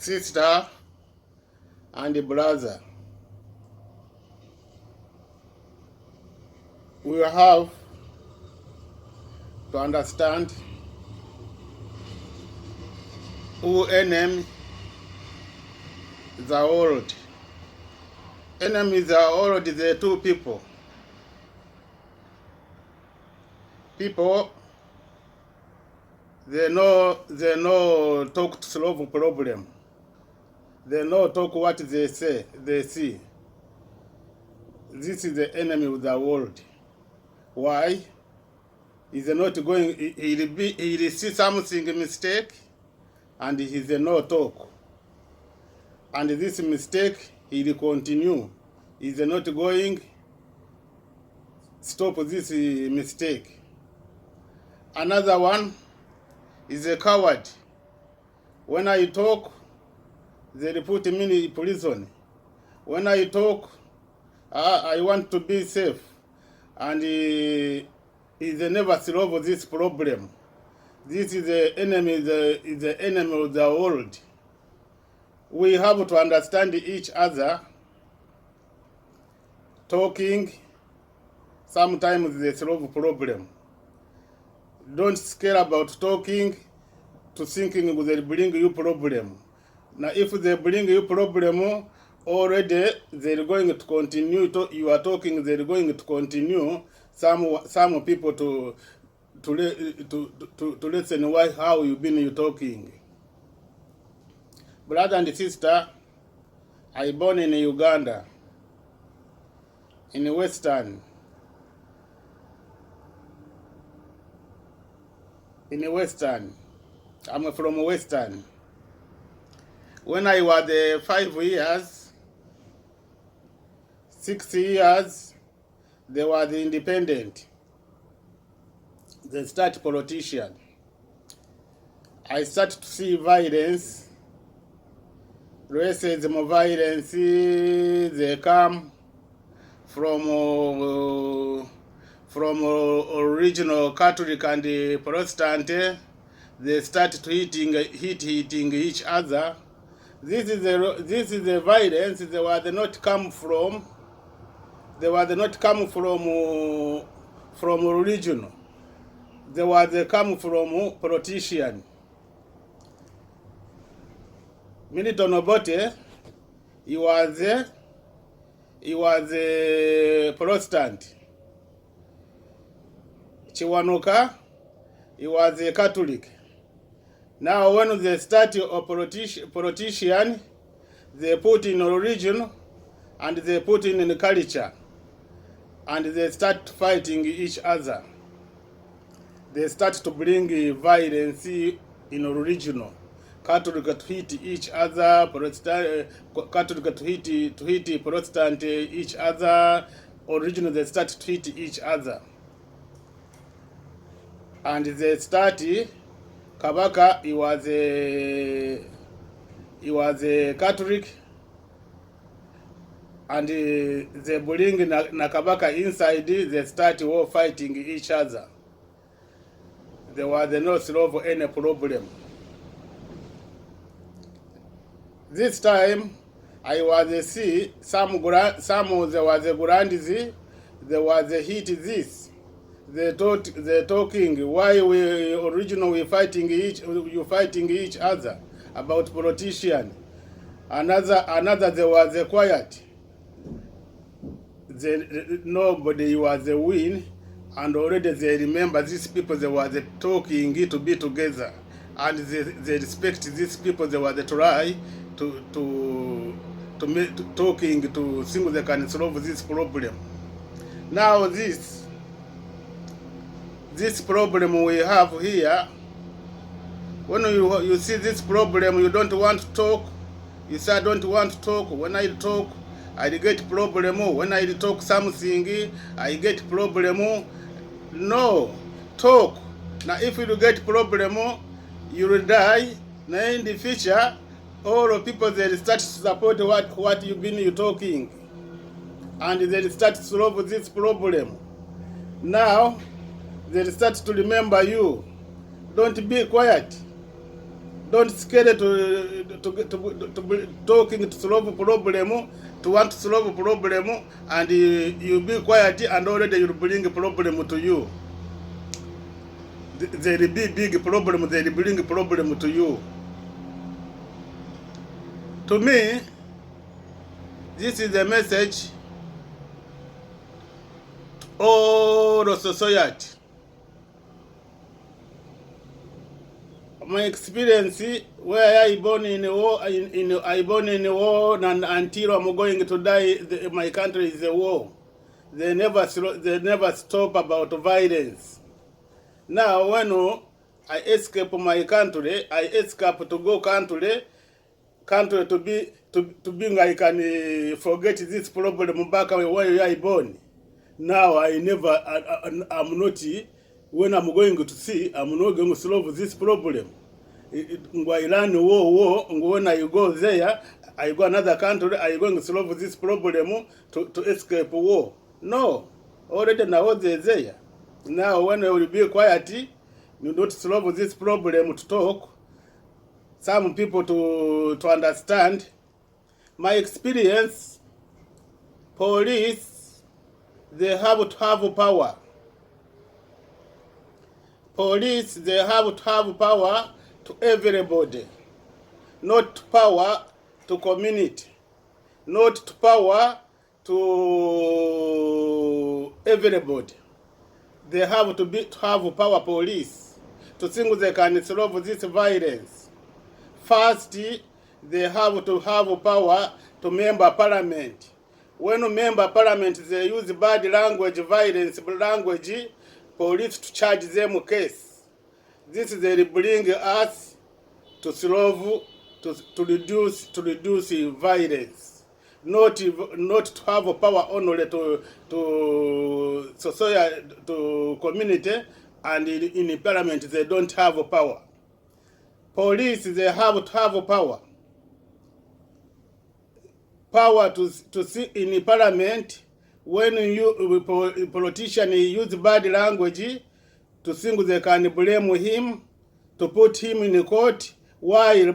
sister and brother, we have to understand who enemy the world. Enemies are already the two people. People, they know talk to solve problem. They know talk what they say, they see. This is the enemy of the world. Why? He's not going, he'll see something mistake, and he's no talk. And this mistake, he'll continue. He's not going stop this mistake. Another one is a coward. When I talk, they put me in prison. When I talk, I want to be safe. And they never solve this problem. This is the enemy, is the enemy of the world. We have to understand each other. Talking, sometimes they solve problem. Don't scare about talking to thinking they bring you problem. Now, if they bring you problem, already they're going to continue. You are talking, they're going to continue. Some people to listen why how you been talking. Brother and sister, I born in Uganda, in Western. I'm from Western. When I was 5 years, 6 years, they were the independent. They start politician. I start to see violence, racism, violence. They come from original Catholic and Protestant. They start to hitting each other. This is the violence. They were not come from. They were not come from religion. They come from politician. Militon Obote, he was a Protestant. Chiwanuka, he was a Catholic. Now when they start a politician, they put in religion and they put in the culture, and they start fighting each other. They start to bring violence in original. Catholic to hit each other, Catholic to hit Protestant each other. Original they start to hit each other, and they start. Kabaka, he was a Catholic, and they bring Nakabaka inside. They start war fighting each other. They were not solve any problem. This time, I was see some there was a grandies. There was a hit this. They talking why we originally fighting each other about politician. Another there was a quiet. Nobody was a win, and already they remember these people. They were talking to be together, and they respect these people. They were try to talking to think they can solve this problem. Now this problem we have here, when you see this problem, you don't want to talk. You say, I don't want to talk. When I talk, I get problem. When I talk something, I get problem. No, talk. Now if you get problem, you will die. Now in the future, all the people they start to support what you talking, and they start to solve this problem. Now they start to remember you. Don't be quiet. Don't scared to talking to solve a problem, to want to solve a problem, and you be quiet, and already you bring a problem to you. There will be big problem, they will bring a problem to you. To me, this is a message to all the society. My experience where I born in a war, I born in a war, and until I'm going to die, my country is a war. They never stop about violence. Now when I escape my country, I escape to go country to be I can forget this problem back where I born. Now I'm not. When I'm going to see, I'm not going to solve this problem. When I go there, I go another country, I going to solve this problem to escape war. No, already now they're there. Now when I will be quiet, you don't solve this problem to talk. Some people to understand. My experience, police, they have to have power. Police, they have to have power to everybody, not power to community, not power to everybody. They have to have power, police, to think they can solve this violence. First, they have to have power to member parliament. When member parliament, they use bad language, violence language, police to charge them case. This they bring us to solve, to reduce violence, not to have power only to society, to community, and in parliament they don't have power. Police, they have to have power. Power to see in parliament. When you politician use bad language, to think they can blame him, to put him in court. Why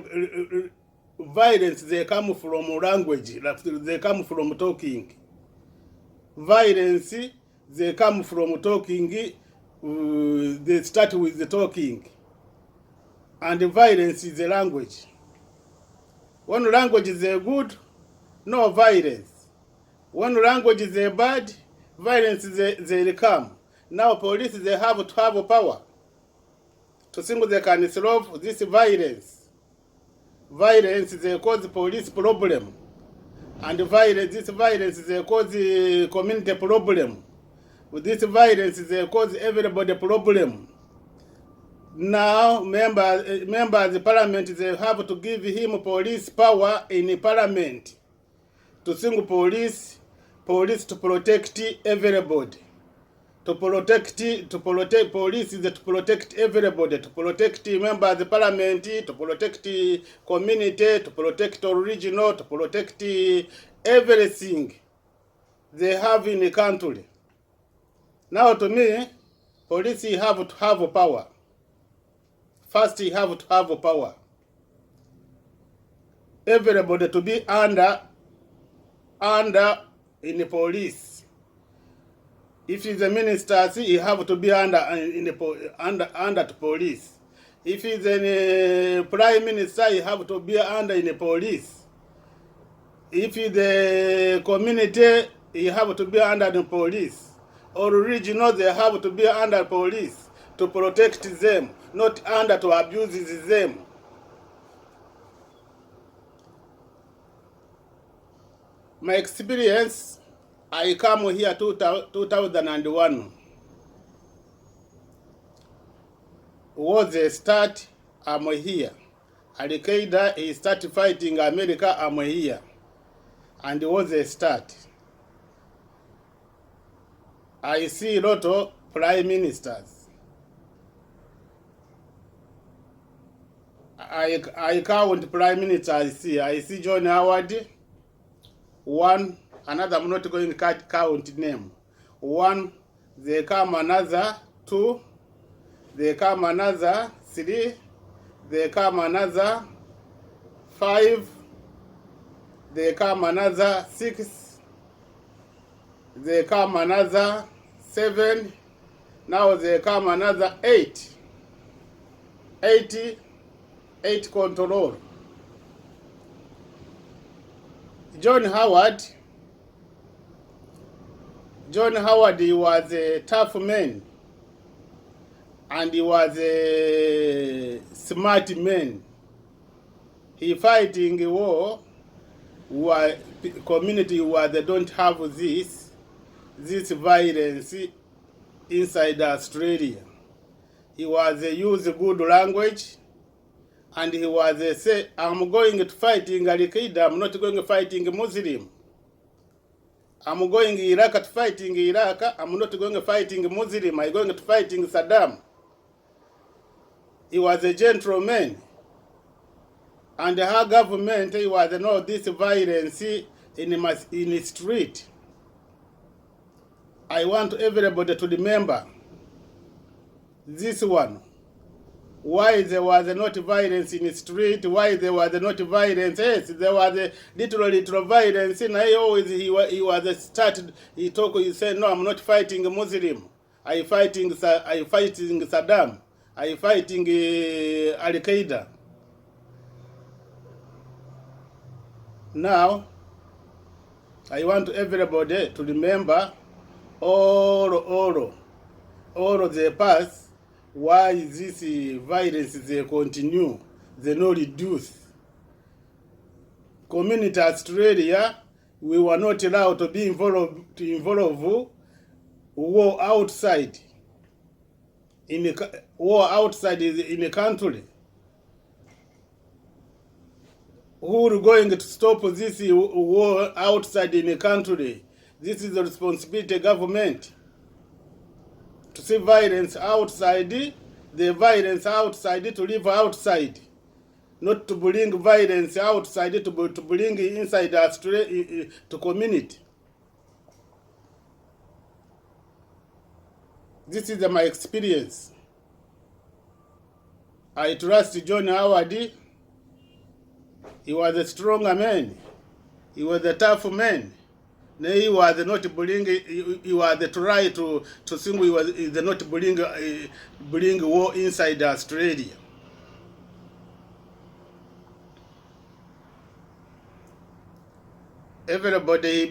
violence? They come from language, they come from talking. Violence, they come from talking. They start with the talking, and the violence is the language. When language is good, no violence. When language is bad, violence they come. Now police, they have to have power to think they can solve this violence. Violence, they cause police problem, and this violence they cause the community problem. With this violence, they cause everybody problem. Now members of the parliament, they have to give him police power in parliament, to think police to protect everybody, to protect police is to protect everybody, to protect members of the parliament, to protect community, to protect original, to protect everything they have in the country. Now to me, police have to have power. First, you have to have power. Everybody to be under in the police. If he's a minister, he have to be under the police. If he's a prime minister, he have to be under in the police. If he's the community, he have to be under the police. Or regional, they have to be under police to protect them, not under to abuse them. My experience, I come here 2001. Was a start, I'm here. Al-Qaeda, he started fighting America, I'm here. And it was a start. I see a lot of prime ministers. I count prime ministers. I see John Howard. One, another, I'm not going to count name. One, they come another, two, they come another, three, There come another 5. There come another 6. There come another 7. Now there come another 8. 8 control. John Howard, he was a tough man, and he was a smart man. He fighting a war where community where they don't have this violence inside Australia. He was use good language, and he was say, I'm going to fighting Al-Qaeda, I'm not going to fighting Muslim. I'm going to Iraq to fighting Iraq, I'm not going to fighting Muslim, I'm going to fighting Saddam. He was a gentleman. And her government, he was not this violence in the street. I want everybody to remember this one. Why there was not violence in the street? Why there was not violence? Yes, there was a little violence. And he was started. He talk. He said, "No, I'm not fighting a Muslim. I fighting Saddam. I fighting Al-Qaeda." Now, I want everybody to remember all of the past. Why this violence they continue, they not reduce. Community Australia, we were not allowed to be involve war outside. War outside in the country. Who are going to stop this war outside in the country? This is the responsibility of government. To see violence outside, the violence outside, to live outside. Not to bring violence outside, to bring inside Australia, to community. This is my experience. I trust John Howard. He was a stronger man. He was a tough man. He was not bring. He was try to think he was not bring war inside Australia. Everybody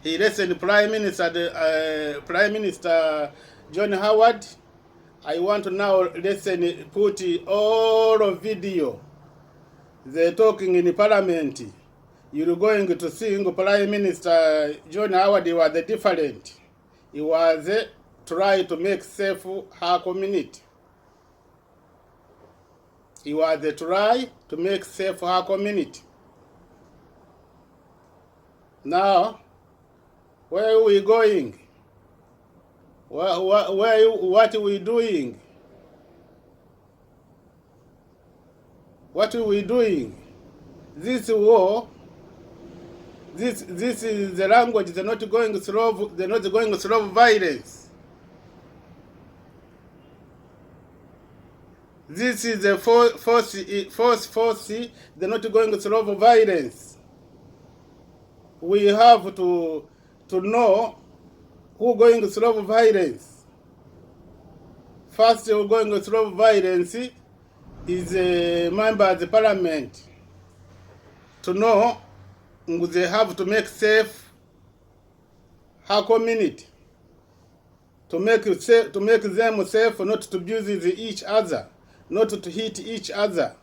he listened Prime Minister John Howard. I want to now listen put all of video. They're talking in the parliament. You're going to see Prime Minister John Howard was different. He was try to make safe her community. He was try to make safe her community. Now, where are we going? What are we doing? What are we doing? This war, this is the language. They're not going to solve violence. This is the force. They're not going to solve violence. We have to know who going to solve violence. First, who going to solve violence is a member of the parliament. To know, they have to make safe her community. To make them safe, not to abuse each other, not to hit each other.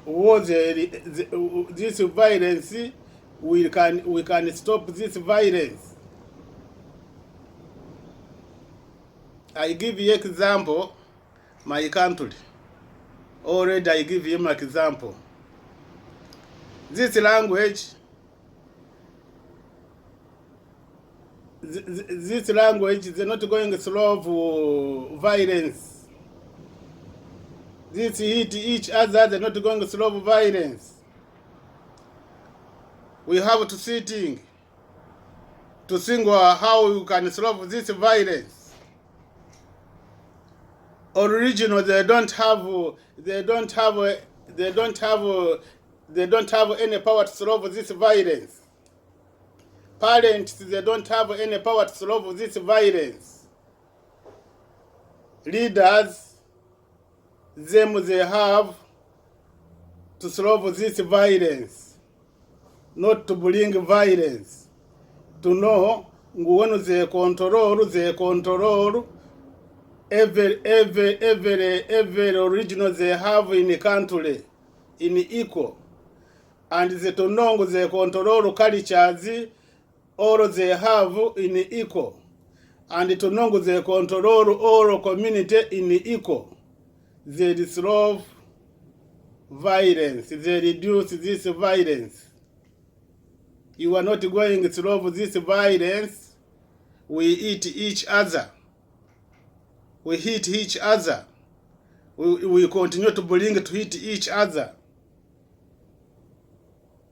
This violence, we can stop this violence. I give you example, my country. Already I give you my example. This language, they're not going to solve violence. This hit each other, they're not going to solve violence. We have to think how we can solve this violence. original, they don't have any power to solve this violence. Parents, they don't have any power to solve this violence. Leaders, they have to solve this violence, not to bring violence. To know when they control every original they have in the country in equal, and they to know they control cultures all they have in equal, and to know they control all community in equal. They dissolve violence, they reduce this violence. You are not going to solve this violence. We eat each other. We hit each other. We continue to bring to hit each other.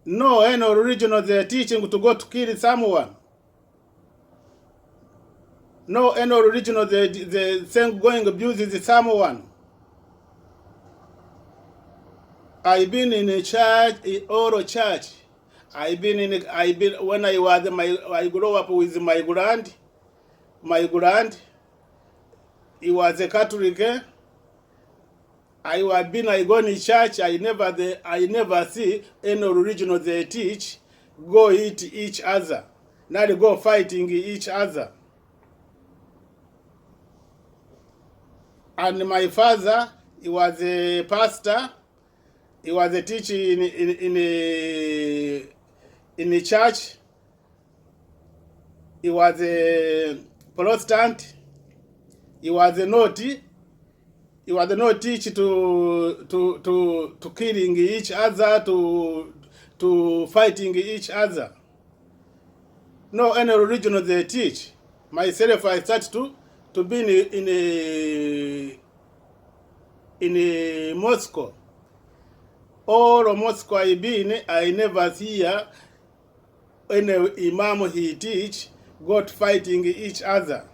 No, any original they're teaching to go to kill someone. No, any original they saying going abusing someone. I've been in a church, in oral church. I grew up with my grand. He was a Catholic. I go in church. I never see any original they teach go eat each other, not go fighting each other. And my father, he was a pastor. He was a teacher in a church. He was a Protestant. He was not teach to killing each other, to fighting each other. No any religion they teach. Myself, I start to be in a Moscow. All Moscow I been, I never hear any imam he teach God fighting each other.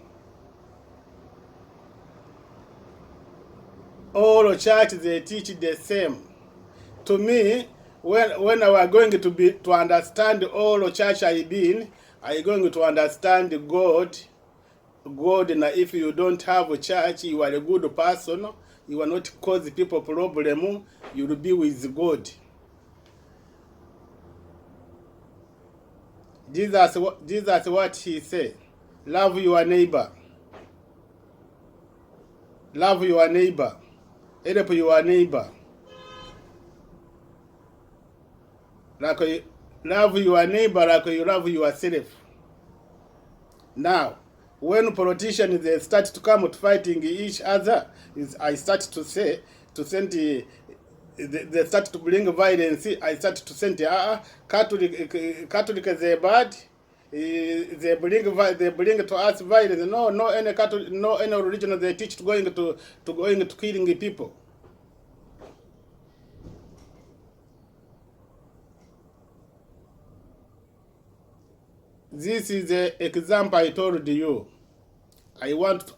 All church they teach the same. To me, when I was going to understand all church I been, I going to understand God. And if you don't have a church, you are a good person. You will not cause people problem. You will be with God. Jesus what he said. Love your neighbor. Love your neighbor. Help your neighbor. Like you love your neighbor like you love yourself. Now, when politicians they start to come to fighting each other, I start to say to send they start to bring violence. I start to send Catholic they bad. They bring to us violence. No any Catholic, no any religion they teach to going to killing people. This is the example I told you. I want to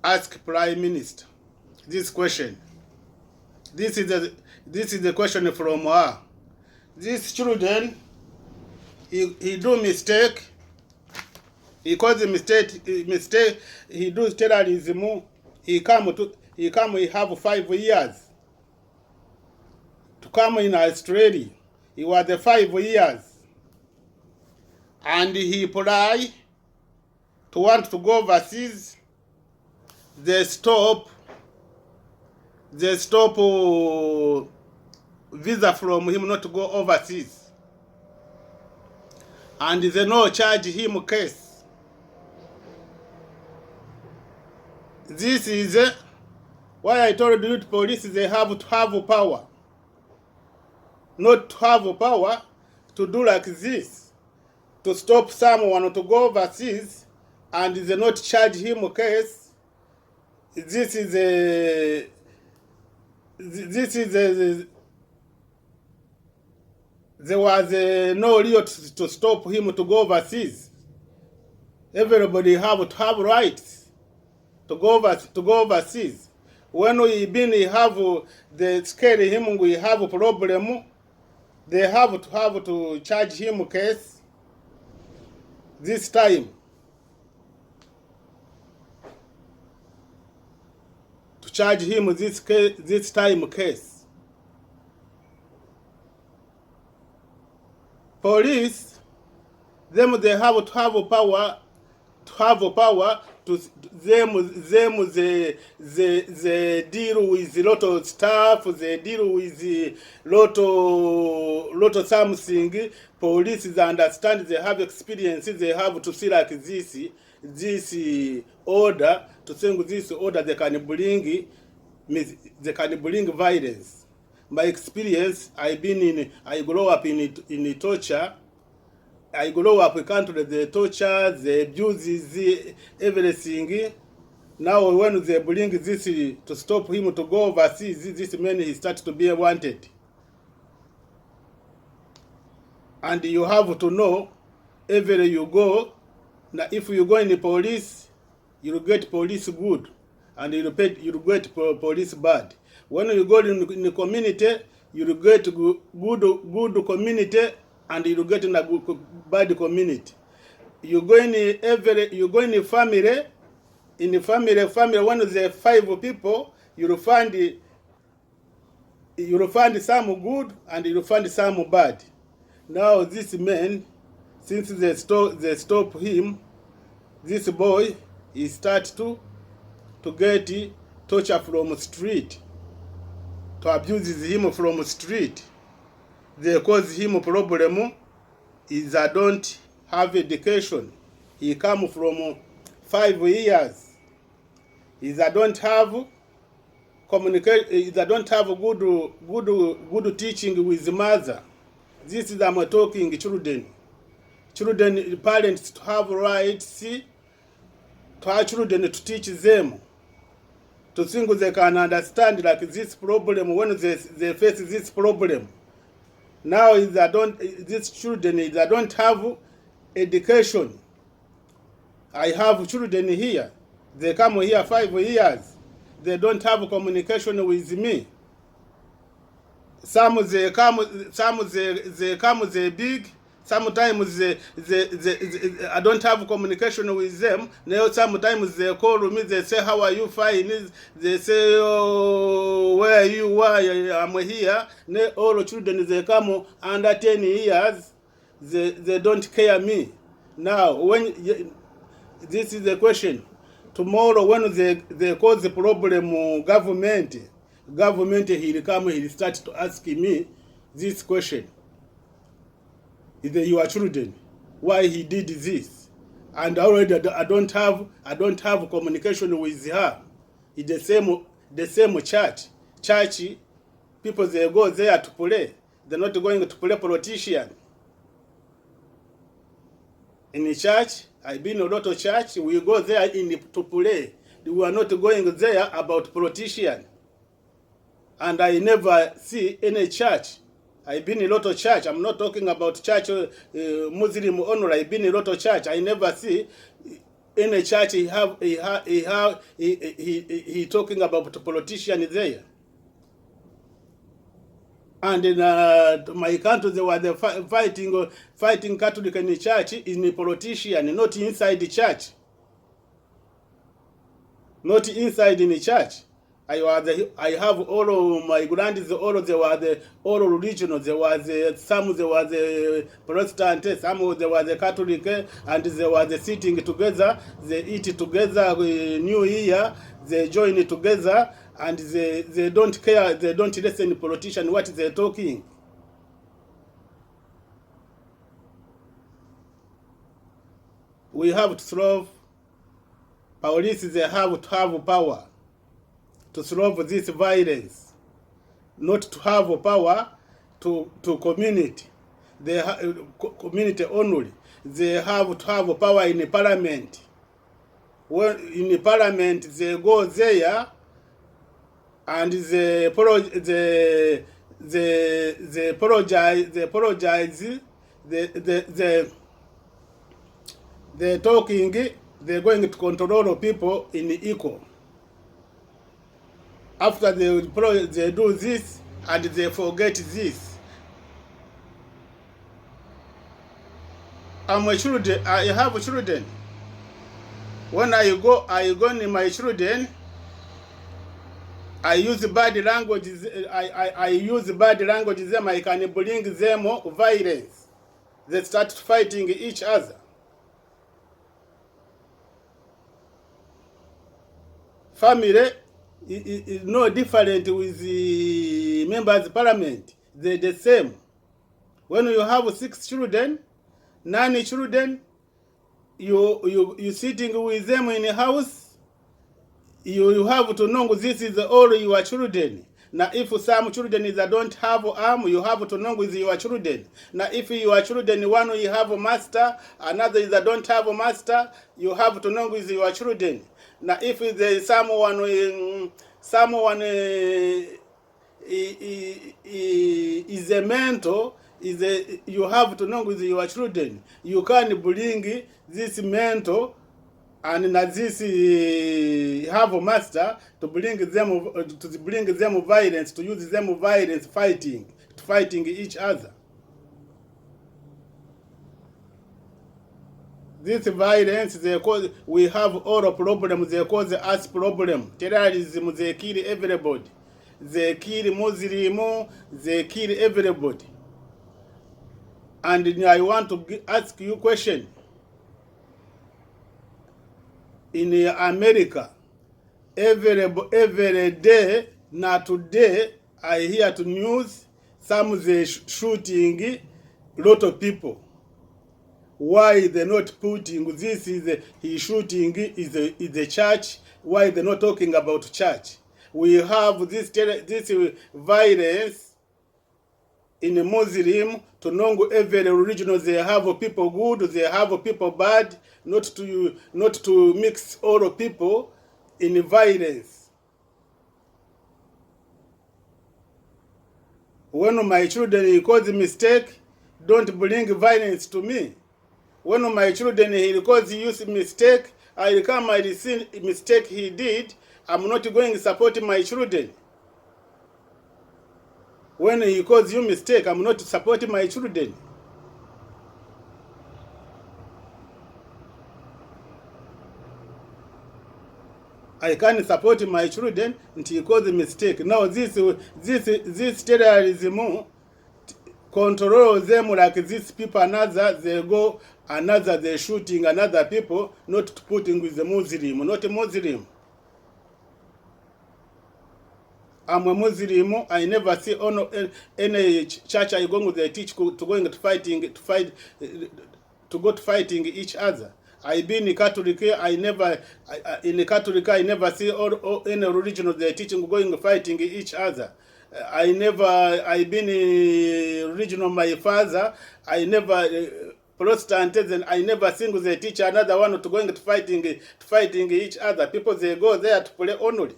ask Prime Minister this question. This is the question from her. These children, he do mistake. He cause a mistake. He do terrorism. He have 5 years to come in Australia. He was 5 years. And he apply to want to go overseas. They stop visa from him not to go overseas. And they no charge him case. This is why I told you the police they have to have power. Not to have power to do like this. To stop someone to go overseas and they not charge him a case. There was no law to stop him to go overseas. Everybody have to have rights to go overseas. When we have the scare him, we have a problem. They have to charge him case this time. To charge him this time case. Police, they have to have power to they deal with a lot of stuff, they deal with lot of something. Police, they understand, they have experiences, they have to see like this order, to think this order they can bring violence. My experience, I grew up in torture. I grow up in country, the torture, the abuse, everything. Now when they bring this to stop him to go overseas, this man he starts to be wanted. And you have to know, everywhere you go, now if you go in the police, you'll get police good, and you'll get police bad. When you go in the community, you'll get good community, and you get in a bad community. You go in the family. In the family, one of the 5 people, you'll find some good and you'll find some bad. Now this man, since they stop him, this boy, he starts to get torture from street, to abuse him from street. They cause him a problem is I don't have education. He come from 5 years. Is I don't have communication. Is I don't have good teaching with the mother. This is I'm talking children. Children, parents to have rights to our children, to teach them, to think they can understand like this problem when they face this problem. Now these children, they don't have education. I have children here. They come here 5 years. They don't have communication with me. Some they come they big. Sometimes I don't have communication with them. Now sometimes they call me, they say, how are you, fine? They say, oh, where are you? Why I'm here? Now all children, they come under 10 years, they don't care me. Now, this is the question. Tomorrow when they cause the problem, government he'll come, he'll start to ask me this question. Is your children, why he did this? And already I don't have communication with her. It's the same church. Church people, they go there to pray. They're not going to play politician. In the church, I've been a lot of church, we go there to pray. We are not going there about politician. And I never see any church. I've been in a lot of church. I'm not talking about church, Muslim only. I've been in a lot of church. I never see any church he talking about politician there. And in my country, they were fighting Catholic in the church in the politician, not inside the church. Not inside in the church. I have all of my grandies, all religion. There was some they were the Protestant, some they were the Catholic, and they were the sitting together. They eat together. New Year, they join together, and they don't care. They don't listen to politicians what they're talking. We have to solve. Police, they have to have power to solve this violence, not to have power to community. They community only. They have to have power in the parliament. When in the parliament, they go there and they apologize. They talking. they're going to control people in equal. After they do this and they forget this. I'm a children. I have children. When I go in my children. I use bad languages. I use bad languages. Them I can bring them violence. They start fighting each other. Family is no different with the members of parliament. They're the same. When you have 6 children, 9 children, you sitting with them in a house, you have to know this is all your children. Now if some children is don't have arm, you have to know with your children. Now if your children, one you have a master, another is don't have a master, you have to know with your children. Now if there is someone is a mentor, you have to know with your children. You can bring this mentor and this have a master to bring them violence, to use them violence, fighting each other. This violence, they cause, we have all problems, they cause us problem. Terrorism, they kill everybody. They kill Muslim, they kill everybody. And I want to ask you a question. In America, every day, not today, I hear to news, some they shooting lot of people. Why they not putting this is he shooting is the church? Why they not talking about church? We have this violence in a Muslim to know every religion. They have people good, they have people bad. Not to mix all people in violence. When my children cause a mistake, don't bring violence to me. When my children he cause use mistake, I come I see mistake he did, I'm not going to support my children. When he cause you mistake, I'm not supporting my children. I can't support my children until he cause a mistake. Now this terrorism control them like these people. Another they go, another they shooting another people. Not putting with the Muslim, not a Muslim. I'm a Muslim. I never see any church I go with they teach to going to fighting fighting each other. I been in Catholic. I never see any religion they teaching going fighting each other. I been in religion of my father. I never Protestantism. I never seen they teach another one to going to fighting each other. People they go there to play only.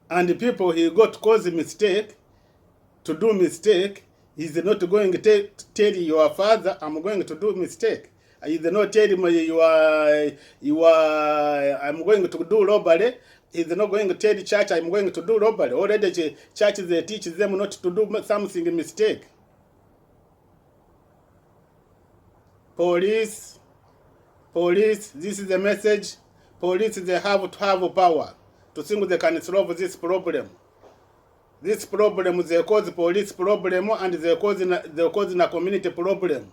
And the people he got cause a mistake, to do mistake, he's not going to tell your father, I'm going to do mistake. He's not tell him I'm going to do robbery. He's not going to tell the church I'm going to do robbery. Already the church they teach them not to do something mistake. Police, this is the message. Police, they have to have power to think they can solve this problem. This problem, they cause police problem and they cause a community problem.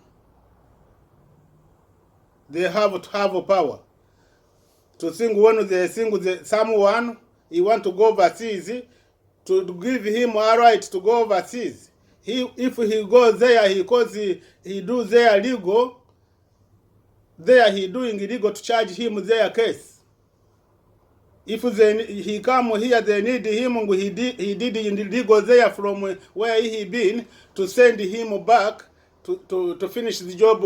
They have to have power to think when they think someone he want to go overseas, to give him a right to go overseas. If he goes there, he do their legal. There he doing illegal to charge him their case. If he come here, they need him. He did illegal there from where he been to send him back to finish the job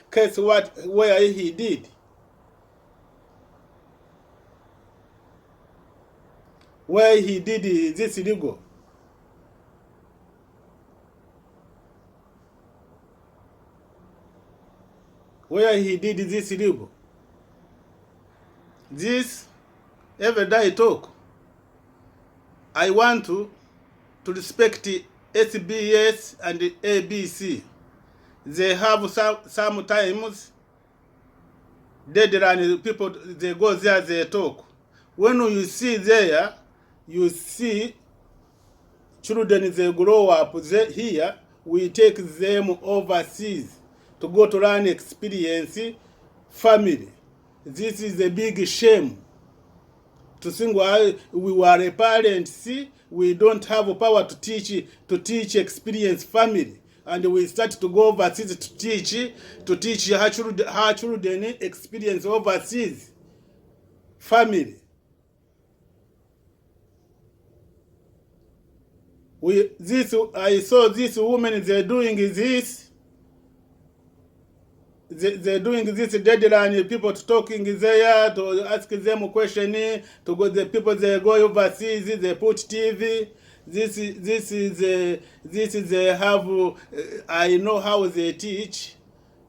case where he did. Where he did this illegal. where he did this illegal. This every day talk. I want to respect SBS and ABC. They have sometimes deadline, people they go there, they talk. When you see there, you see children they grow up here, we take them overseas to go to learn experience family. This is a big shame. To think we were a parents, we don't have power to teach experience family, and we start to go overseas to teach her children experience overseas family. I saw this woman, they're doing this. They're doing this deadline, people talking there, to ask them a question, to go, the people they go overseas, they put TV. This is have, I know how they teach.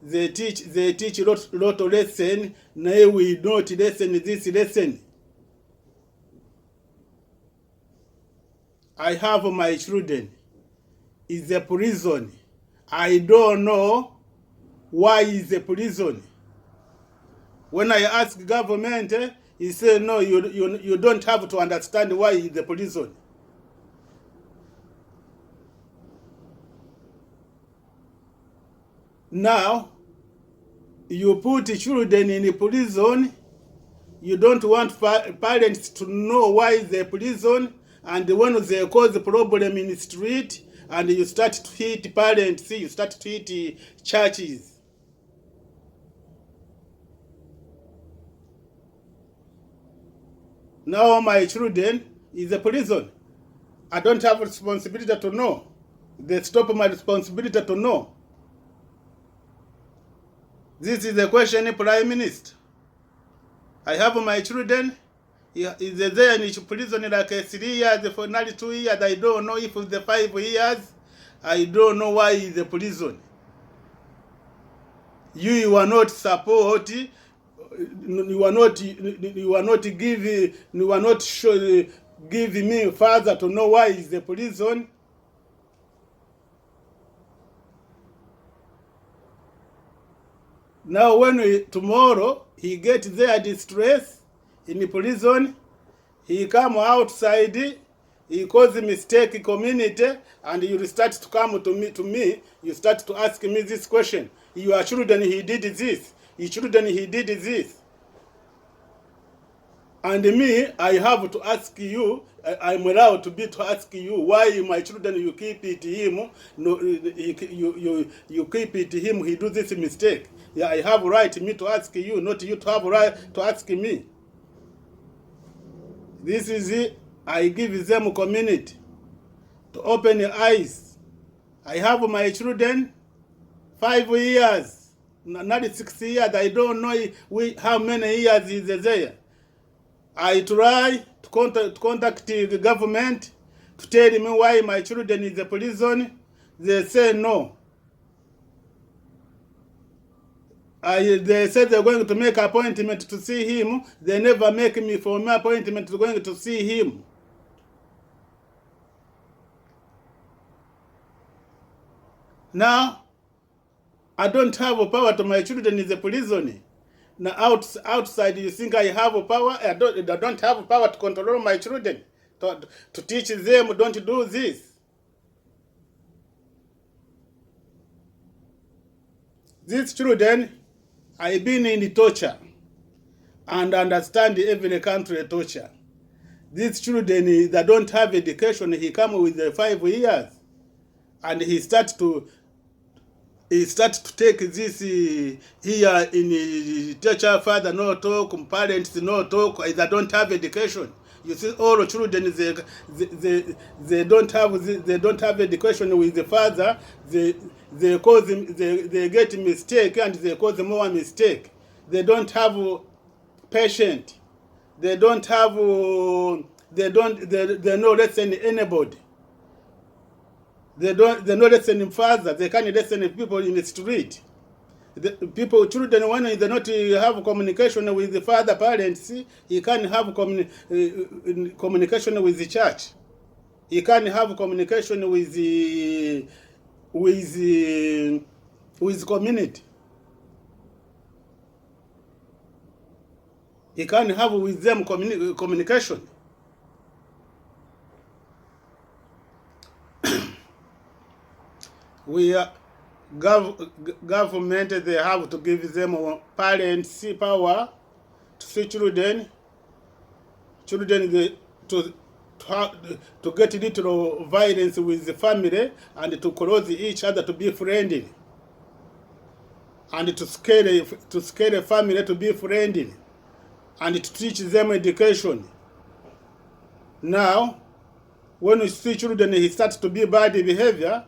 They teach lot of lesson. Now we don't listen this lesson. I have my children. It's a prison. I don't know why is a prison. When I ask government, he said, no, you don't have to understand why is the prison. Now, you put children in a prison, you don't want parents to know why is the prison, and when they cause a problem in the street, and you start to hit parents, you start to hit churches. Now my children is a prison. I don't have responsibility to know. They stop my responsibility to know. This is the question, Prime Minister. I have my children. Is there in prison like 3 years, for nearly 2 years? I don't know if it's the 5 years. I don't know why is the prison. You are not support. You are not giving me further to know why is the prison. Now when tomorrow he get there distress in the prison, he come outside, he cause a mistake community, and you start to come to me, you start to ask me this question. Your children, he did this. Your children, he did this. And me, I have to ask you, I'm allowed to ask you, why my children, you keep it him, no, you keep it him, he do this mistake. Yeah, I have right me to ask you, not you to have right to ask me. This is it. I give them community to open your eyes. I have my children 5 years, not 6 years. I don't know how many years is there. I try to contact the government to tell me why my children is in prison. They say no. They said they're going to make an appointment to see him. They never make me for my appointment to going to see him. Now, I don't have a power to my children in the prison. Now outside you think I have a power? I don't have a power to control my children, to teach them don't do this. These children, I've been in the torture and understand every country torture. These children, they don't have education. He come with the 5 years, and he start to take this here in teacher, father no talk, parents no talk. They don't have education. You see, all the children they don't have education with the father. They get mistake and they cause more mistake. They don't have patient. They don't have they no listen anybody. They no listen father. They can't listen people in the street. The people, children, when they not have communication with the father parents, he can have communication with the church. He can have communication with the with community. He can have with them communication. We are government, they have to give them parents power to see children to get little violence with the family and to close each other, to be friendly, and to scare a family to be friendly, and to teach them education. Now, when you see children, he starts to be bad behavior,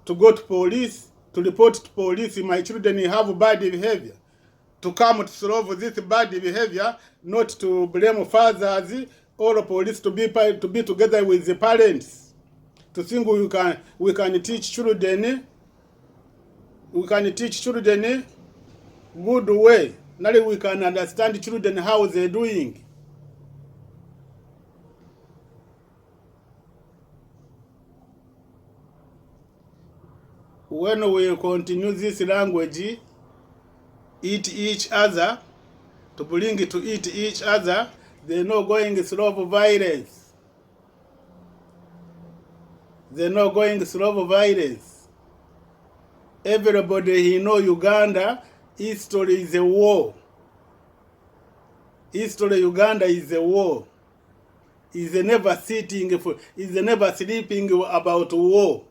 to go to police, to report to police, my children have bad behavior, to come to solve this bad behavior, not to blame fathers or police, to be together with the parents, to think we can teach children, good way. Now we can understand children how they're doing. When we continue this language, eat each other, to bring it to eat each other, they're not going to solve violence. They're not going to solve violence. Everybody he know Uganda, history is a war. History Uganda is a war. Is never sleeping about war.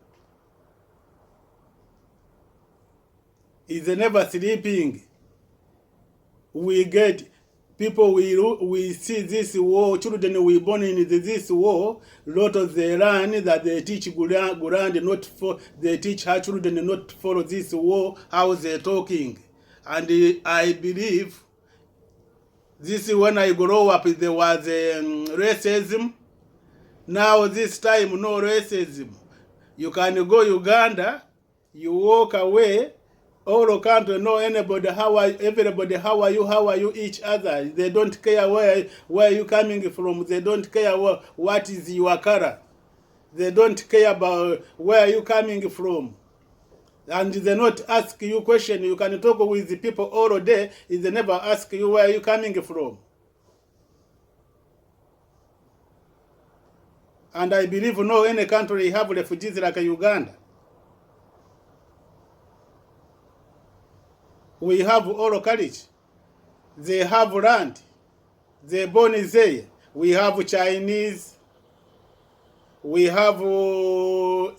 Is never sleeping. We get people, we see this war, children we born in this war, lot of they learn that they teach Gurand not for, they teach her children not to follow this war, how they're talking. And I believe this, when I grow up, there was racism. Now this time, no racism. You can go Uganda, you walk away, all country know anybody, everybody, how are you each other. They don't care where you coming from. They don't care what is your color. They don't care about where you coming from. And they not ask you question. You can talk with the people all day. They never ask you where you coming from. And I believe no any country have refugees like Uganda. We have all courage. They have land. They born there. We have Chinese. We have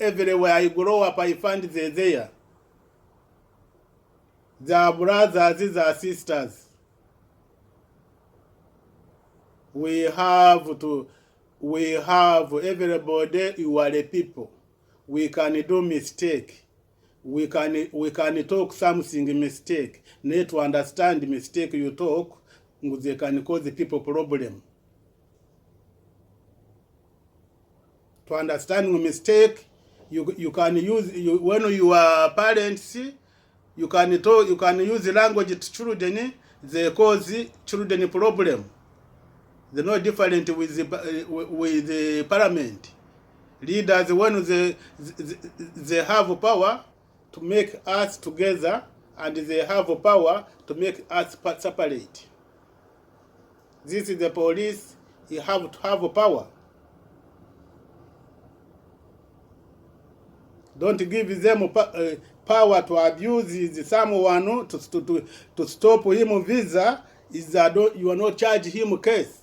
everywhere I grow up, I find they there. They are brothers, these are sisters. We have everybody, you are the people. We can do mistake. We can talk something mistake. Need to understand mistake you talk, they can cause the people problem. To understand mistake, you can use when you are parents, you can use the language to children, they cause children problem. They're not different with the parliament. Leaders, when they have power to make us together, and they have power to make us separate. This is the police, you have to have power. Don't give them power to abuse someone, to stop him visa. Is that you are not charge him case.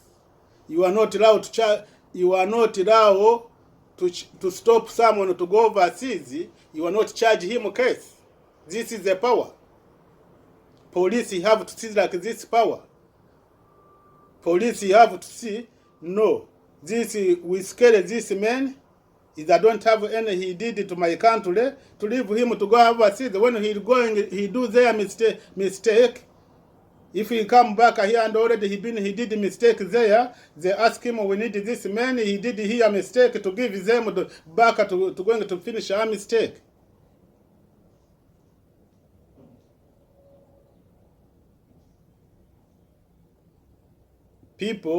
You are not allowed to charge. You are not allowed to stop someone to go overseas. You are not charge him case. This is the power. Police have to see like this power. Police have to see, no, this we scare this man. If I don't have any, he did it to my country, to leave him to go overseas. When he do their mistake. If he come back here and already he did a mistake there, they ask him, we need this man, he did here a mistake, to give them back to going to finish our mistake. people